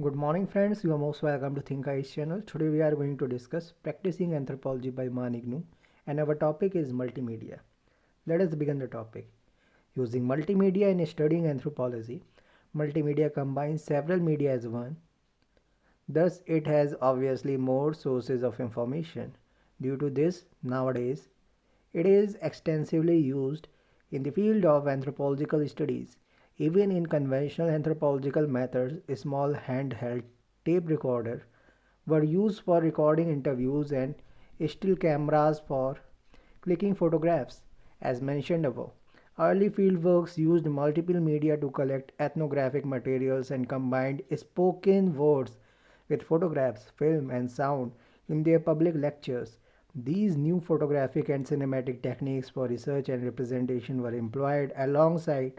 Good morning friends, you are most welcome to Think Ice channel. Today we are going to discuss Practicing Anthropology by MAAN IGNOU and our topic is multimedia. Let us begin the topic. Using multimedia in studying anthropology, multimedia combines several media as one. Thus it has obviously more sources of information. Due to this, nowadays, it is extensively used in the field of anthropological studies. Even in conventional anthropological methods, small handheld tape recorders were used for recording interviews and still cameras for clicking photographs. As mentioned above, early fieldworks used multiple media to collect ethnographic materials and combined spoken words with photographs, film, and sound in their public lectures. These new photographic and cinematic techniques for research and representation were employed alongside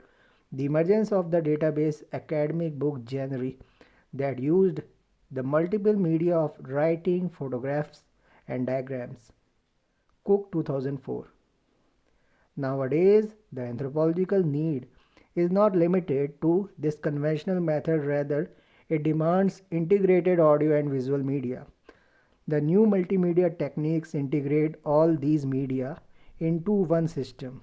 the emergence of the database academic book genre that used the multiple media of writing, photographs, and diagrams. Cook 2004. Nowadays, the anthropological need is not limited to this conventional method, rather, it demands integrated audio and visual media. The new multimedia techniques integrate all these media into one system.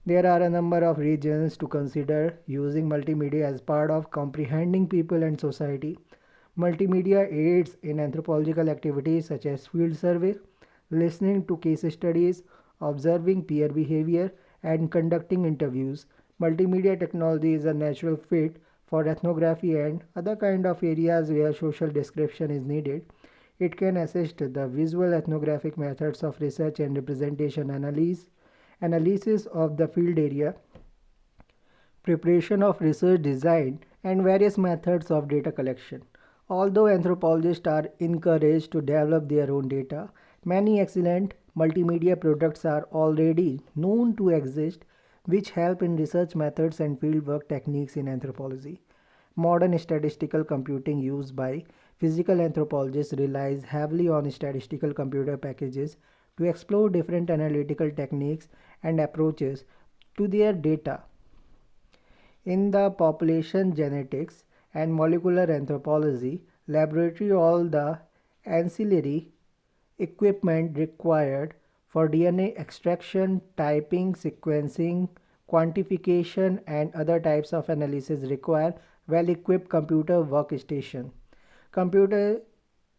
There are a number of reasons to consider using multimedia as part of comprehending people and society. Multimedia aids in anthropological activities such as field survey, listening to case studies, observing peer behavior, and conducting interviews. Multimedia technology is a natural fit for ethnography and other kind of areas where social description is needed. It can assist the visual ethnographic methods of research and representation analysis of the field area, preparation of research design, and various methods of data collection. Although anthropologists are encouraged to develop their own data, many excellent multimedia products are already known to exist which help in research methods and fieldwork techniques in anthropology. Modern statistical computing used by physical anthropologists relies heavily on statistical computer packages to explore different analytical techniques and approaches to their data. In the population genetics and molecular anthropology laboratory, all the ancillary equipment required for DNA extraction, typing, sequencing, quantification, and other types of analysis require well-equipped computer workstation. Computer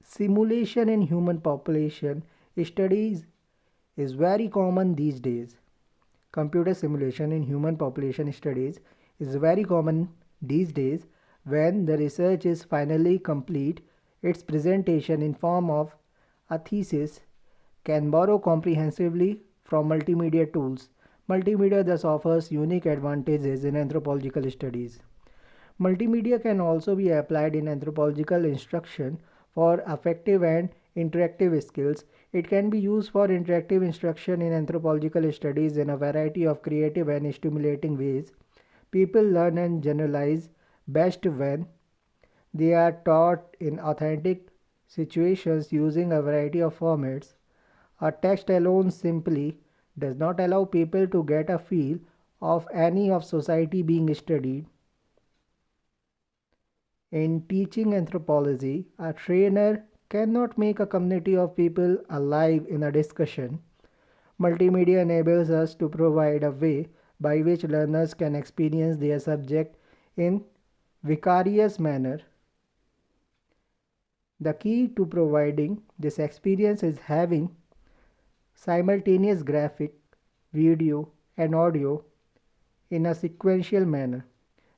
simulation in human population studies is very common these days. Computer simulation in human population studies is very common these days. When the research is finally complete, its presentation in form of a thesis can borrow comprehensively from multimedia tools. Multimedia thus offers unique advantages in anthropological studies. Multimedia can also be applied in anthropological instruction for effective and interactive skills. It can be used for interactive instruction in anthropological studies in a variety of creative and stimulating ways. People learn and generalize best when they are taught in authentic situations using a variety of formats. A text alone simply does not allow people to get a feel of any of society being studied. In teaching anthropology, a trainer cannot make a community of people alive in a discussion. Multimedia enables us to provide a way by which learners can experience their subject in vicarious manner. The key to providing this experience is having simultaneous graphic, video, and audio in a sequential manner.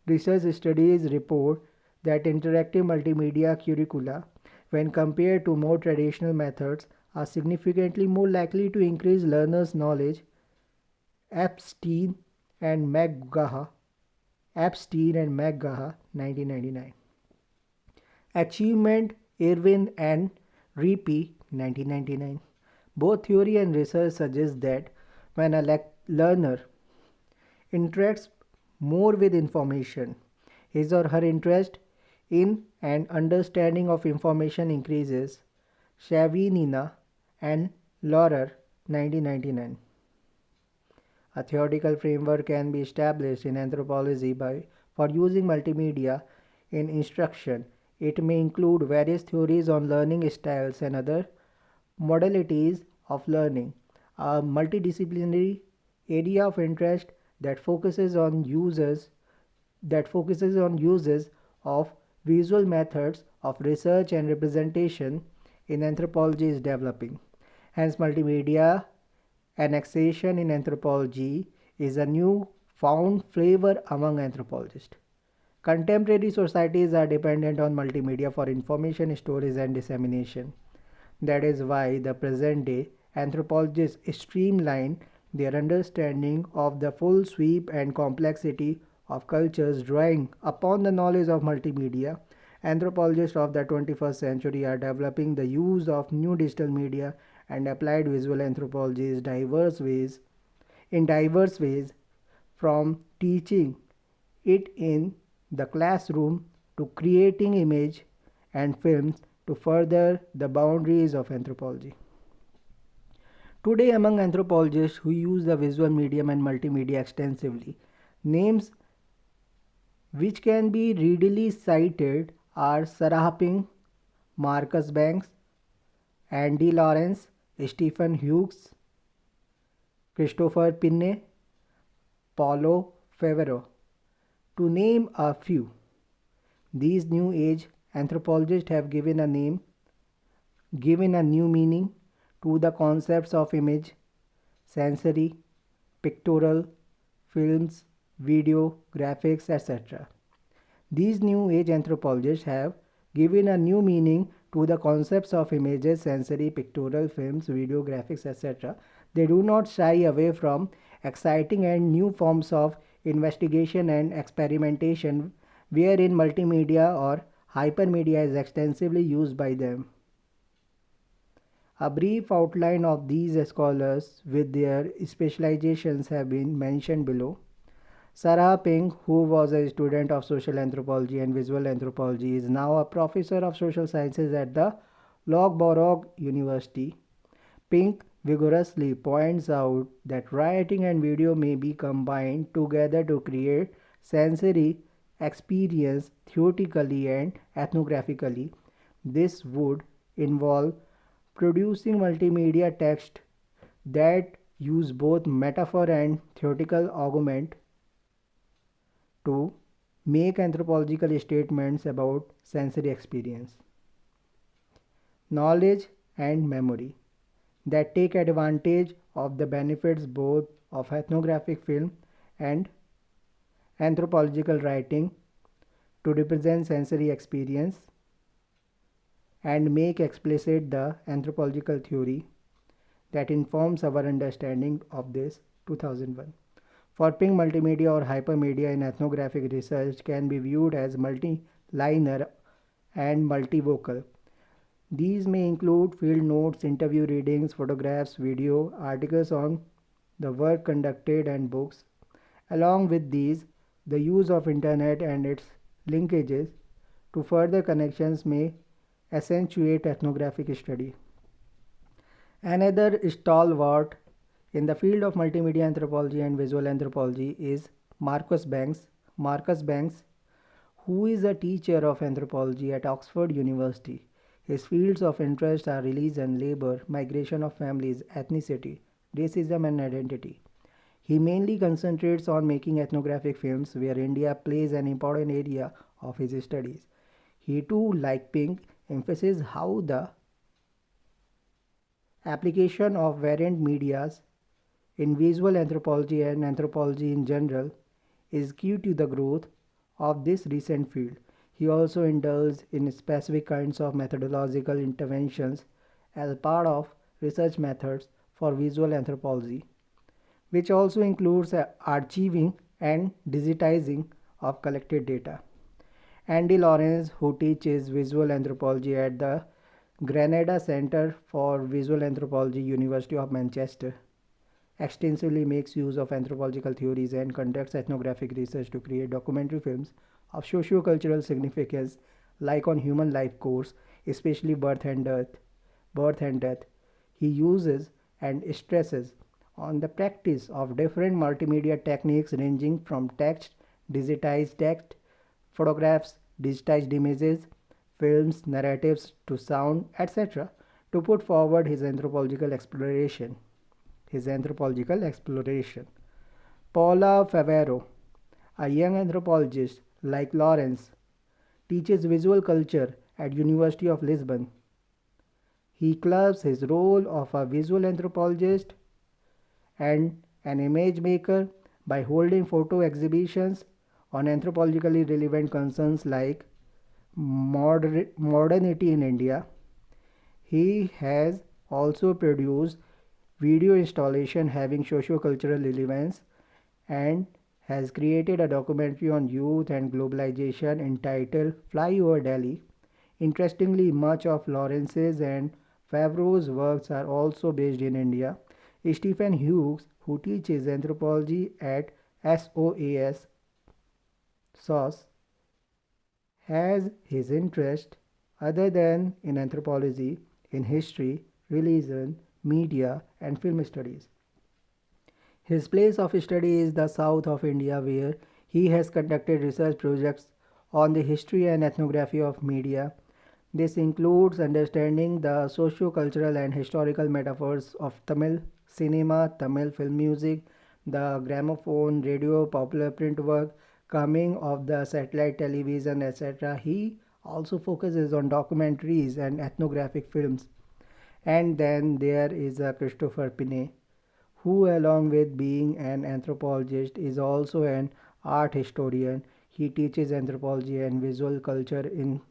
Research studies report that interactive multimedia curricula, when compared to more traditional methods, are significantly more likely to increase learners' knowledge. Epstein and McGaha, 1999. Achievement, Irwin and Repe, 1999. Both theory and research suggest that when a learner interacts more with information, his or her interest in and understanding of information increases. Shavinina and Laurer, 1999. A theoretical framework can be established in anthropology for using multimedia in instruction. It may include various theories on learning styles and other modalities of learning, a multidisciplinary area of interest that focuses on uses of visual methods of research and representation in anthropology is developing. Hence, multimedia annexation in anthropology is a new found flavor among anthropologists. Contemporary societies are dependent on multimedia for information storage and dissemination. That is why the present day anthropologists streamline their understanding of the full sweep and complexity of cultures, drawing upon the knowledge of multimedia. Anthropologists of the 21st century are developing the use of new digital media and applied visual anthropology in diverse ways, from teaching it in the classroom to creating image and films to further the boundaries of anthropology. Today, among anthropologists who use the visual medium and multimedia extensively, names which can be readily cited are Sarah Pink, Marcus Banks, Andy Lawrence, Stephen Hughes, Christopher Pinne, Paulo Favero, to name a few. These new age anthropologists have given a new meaning to the concepts of image, sensory, pictorial, films, video, graphics, etc. These new age anthropologists have given a new meaning to the concepts of images, sensory, pictorial, films, video, graphics, etc. They do not shy away from exciting and new forms of investigation and experimentation wherein multimedia or hypermedia is extensively used by them. A brief outline of these scholars with their specializations have been mentioned below. Sarah Pink, who was a student of social anthropology and visual anthropology, is now a professor of social sciences at the Loughborough University. Pink vigorously points out that writing and video may be combined together to create sensory experience theoretically and ethnographically. This would involve producing multimedia text that use both metaphor and theoretical argument to make anthropological statements about sensory experience, knowledge, and memory that take advantage of the benefits both of ethnographic film and anthropological writing to represent sensory experience and make explicit the anthropological theory that informs our understanding of this. 2001. For Pink, multimedia or hypermedia in ethnographic research can be viewed as multi-liner and multivocal. These may include field notes, interview readings, photographs, video, articles on the work conducted, and books. Along with these, the use of internet and its linkages to further connections may accentuate ethnographic study. Another stalwart in the field of multimedia anthropology and visual anthropology is Marcus Banks. Marcus Banks, who is a teacher of anthropology at Oxford University. His fields of interest are religion, labor, migration of families, ethnicity, racism, and identity. He mainly concentrates on making ethnographic films, where India plays an important area of his studies. He too, like Pink, emphasizes how the application of variant medias in visual anthropology and anthropology in general is key to the growth of this recent field. He also indulges in specific kinds of methodological interventions as part of research methods for visual anthropology, which also includes archiving and digitizing of collected data. Andy Lawrence, who teaches visual anthropology at the Granada Center for Visual Anthropology, University of Manchester, extensively makes use of anthropological theories and conducts ethnographic research to create documentary films of socio-cultural significance, like on human life course, especially birth and death. He uses and stresses on the practice of different multimedia techniques ranging from text, digitized text, photographs, digitized images, films, narratives to sound, etc., to put forward his anthropological exploration. Paula Favero, a young anthropologist like Lawrence, teaches visual culture at University of Lisbon. He clubs his role of a visual anthropologist and an image maker by holding photo exhibitions on anthropologically relevant concerns like modernity in India. He has also produced video installation having socio-cultural relevance and has created a documentary on youth and globalization entitled Fly Over Delhi. Interestingly, much of Lawrence's and Favreau's works are also based in India. Stephen Hughes, who teaches anthropology at SOAS, has his interest other than in anthropology, in history, religion, media, and film studies. His place of study is the south of India, where he has conducted research projects on the history and ethnography of media. This includes understanding the socio-cultural and historical metaphors of Tamil cinema, Tamil film music, the gramophone, radio, popular print work, coming of the satellite television, etc. He also focuses on documentaries and ethnographic films. And then there is Christopher Pinet, who, along with being an anthropologist, is also an art historian. He teaches anthropology and visual culture in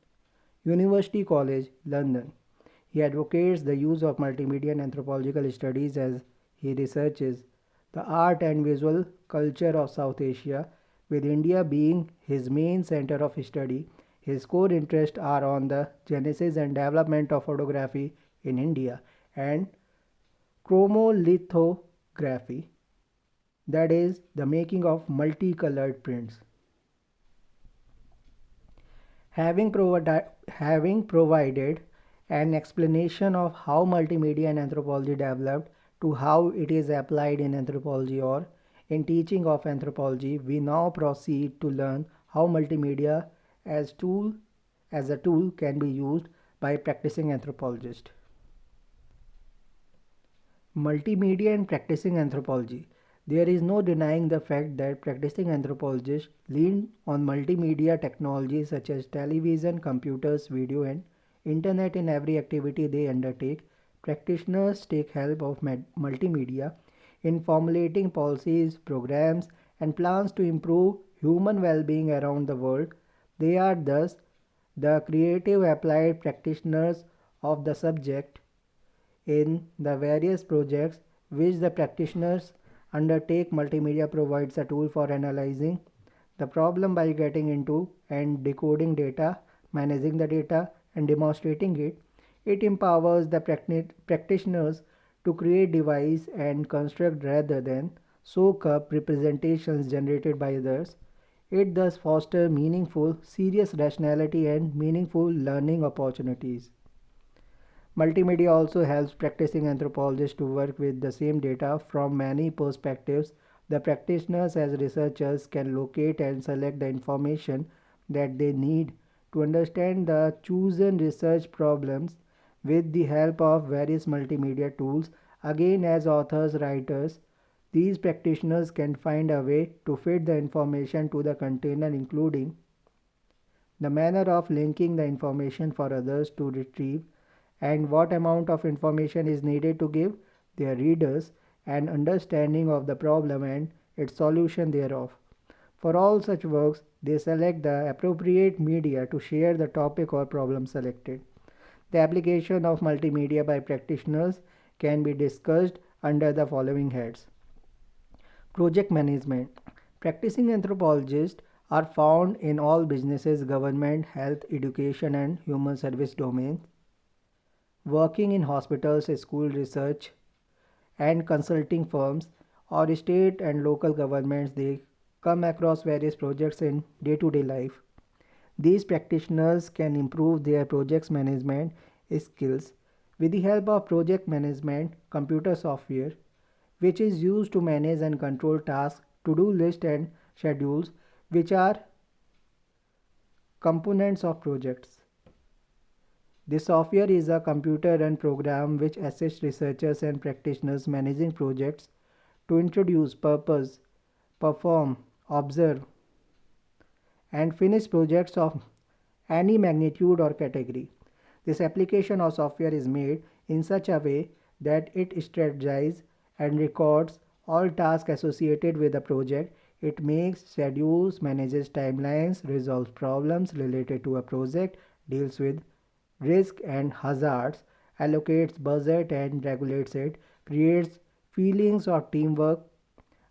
University College, London. He advocates the use of multimedia and anthropological studies as he researches the art and visual culture of South Asia, with India being his main center of study. His core interests are on the genesis and development of photography in India and chromolithography, that is, the making of multicolored prints. Having provided an explanation of how multimedia and anthropology developed to how it is applied in anthropology or in teaching of anthropology, we now proceed to learn how multimedia as a tool can be used by practicing anthropologists. Multimedia and practicing anthropology. There is no denying the fact that practicing anthropologists lean on multimedia technologies such as television, computers, video, and internet in every activity they undertake. Practitioners take help of multimedia in formulating policies, programs, and plans to improve human well-being around the world. They are thus the creative applied practitioners of the subject in the various projects which the practitioners undertake. Multimedia provides a tool for analyzing the problem by getting into and decoding data, managing the data, and demonstrating it. It empowers the practitioners to create device and construct rather than soak up representations generated by others. It thus fosters meaningful, serious rationality and meaningful learning opportunities. Multimedia also helps practicing anthropologists to work with the same data from many perspectives. The practitioners, as researchers, can locate and select the information that they need to understand the chosen research problems with the help of various multimedia tools. Again, as authors, writers, these practitioners can find a way to fit the information to the container, including the manner of linking the information for others to retrieve, and what amount of information is needed to give their readers an understanding of the problem and its solution thereof. For all such works, they select the appropriate media to share the topic or problem selected. The application of multimedia by practitioners can be discussed under the following heads. Project management. Practicing anthropologists are found in all businesses, government, health, education, and human service domains. Working in hospitals, school research, and consulting firms, or state and local governments, they come across various projects in day-to-day life. These practitioners can improve their projects management skills with the help of project management computer software, which is used to manage and control tasks, to-do list, and schedules, which are components of projects. This software is a computer-run program which assists researchers and practitioners managing projects to introduce, purpose, perform, observe, and finish projects of any magnitude or category. This application of software is made in such a way that it strategizes and records all tasks associated with the project. It makes schedules, manages timelines, resolves problems related to a project, deals with risk and hazards, allocates budget and regulates it, creates feelings of teamwork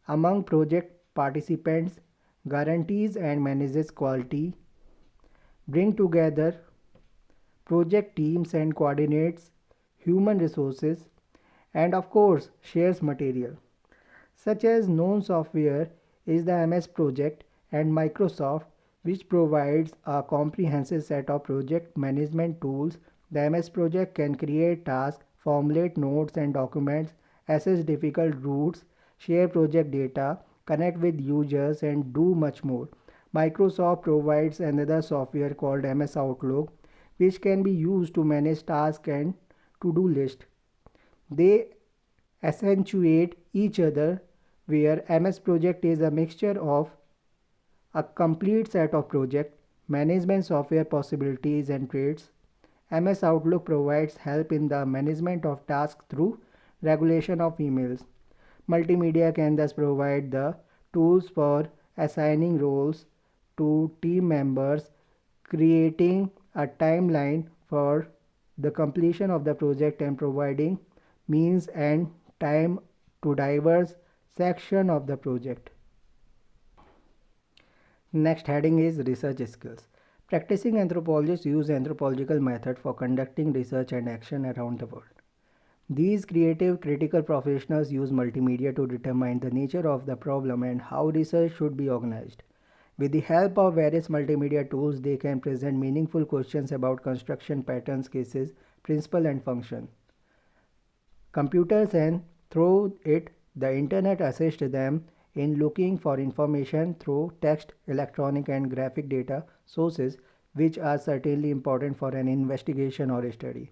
among project participants, guarantees and manages quality, bring together project teams and coordinates human resources, and of course shares material. Such as known software is the MS Project and Microsoft, which provides a comprehensive set of project management tools. The MS Project can create tasks, formulate notes and documents, assess difficult routes, share project data, connect with users, and do much more. Microsoft provides another software called MS Outlook, which can be used to manage tasks and to-do list. They accentuate each other, where MS Project is a mixture of a complete set of project management software possibilities and traits. MS Outlook provides help in the management of tasks through regulation of emails. Multimedia can thus provide the tools for assigning roles to team members, creating a timeline for the completion of the project, and providing means and time to diverse section of the project. Next heading is research skills. Practicing anthropologists use anthropological method for conducting research and action around the world. These creative critical professionals use multimedia to determine the nature of the problem and how research should be organized. With the help of various multimedia tools, they can present meaningful questions about construction patterns, cases, principle and function. Computers and through it, the internet assist them in looking for information through text, electronic and graphic data sources, which are certainly important for an investigation or study.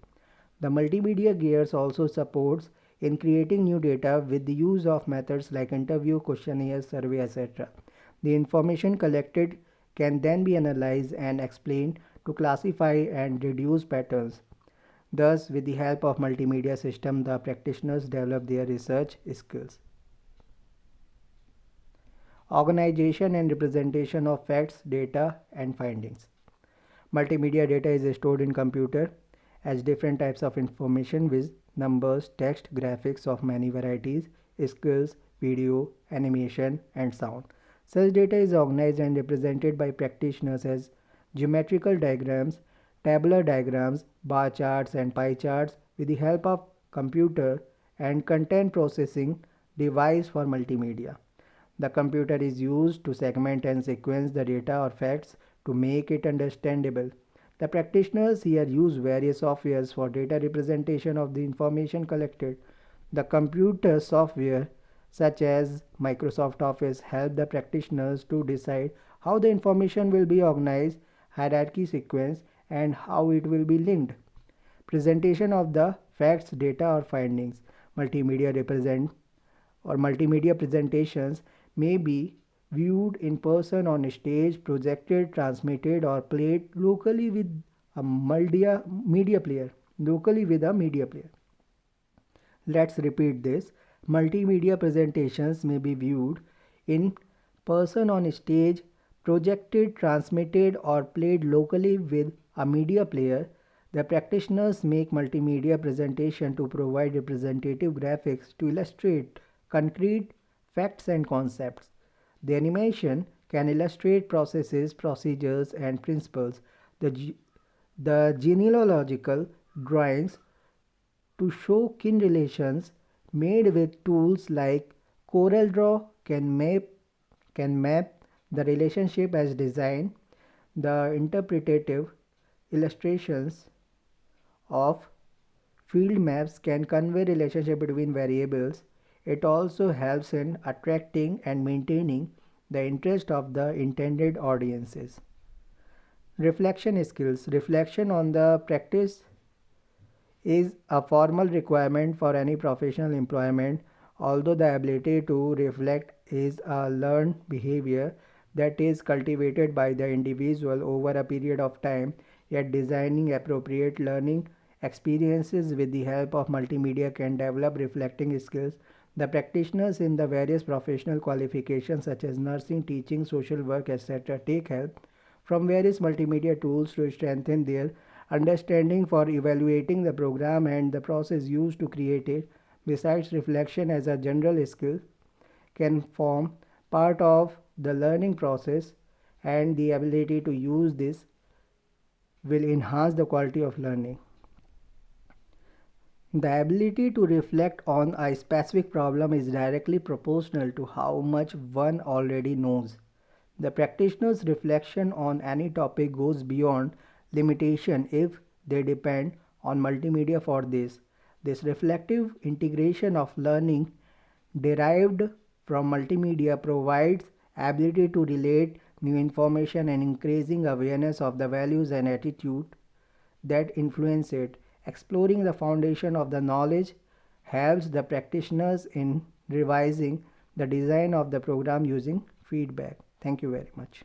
The multimedia gears also supports in creating new data with the use of methods like interview, questionnaires, survey, etc. The information collected can then be analyzed and explained to classify and reduce patterns. Thus, with the help of multimedia system, the practitioners develop their research skills. Organization and representation of facts, data, and findings. Multimedia data is stored in computer as different types of information with numbers, text, graphics of many varieties, skills, video, animation, and sound. Such data is organized and represented by practitioners as geometrical diagrams, tabular diagrams, bar charts, and pie charts with the help of computer and content processing device for multimedia. The computer is used to segment and sequence the data or facts to make it understandable. The practitioners here use various softwares for data representation of the information collected. The computer software such as Microsoft Office help the practitioners to decide how the information will be organized, hierarchy sequence, and how it will be linked. Presentation of the facts, data, or findings. Multimedia presentations may be viewed in person on stage, projected, transmitted, or played locally with a media player. Let's repeat this. Multimedia presentations may be viewed in person on stage, projected, transmitted, or played locally with a media player. The practitioners make multimedia presentation to provide representative graphics to illustrate concrete facts and concepts. The animation can illustrate processes, procedures, and principles. The genealogical drawings to show kin relations made with tools like CorelDRAW can map the relationship as design. The interpretative illustrations of field maps can convey relationship between variables. It also helps in attracting and maintaining the interest of the intended audiences. Reflection skills. Reflection on the practice is a formal requirement for any professional employment, although the ability to reflect is a learned behavior that is cultivated by the individual over a period of time, yet designing appropriate learning experiences with the help of multimedia can develop reflecting skills. The practitioners in the various professional qualifications such as nursing, teaching, social work, etc. take help from various multimedia tools to strengthen their understanding for evaluating the program and the process used to create it. Besides, reflection as a general skill can form part of the learning process, and the ability to use this will enhance the quality of learning. The ability to reflect on a specific problem is directly proportional to how much one already knows. The practitioner's reflection on any topic goes beyond limitation if they depend on multimedia for this. This reflective integration of learning derived from multimedia provides ability to relate new information and increasing awareness of the values and attitude that influence it. Exploring the foundation of the knowledge helps the practitioners in revising the design of the program using feedback. Thank you very much.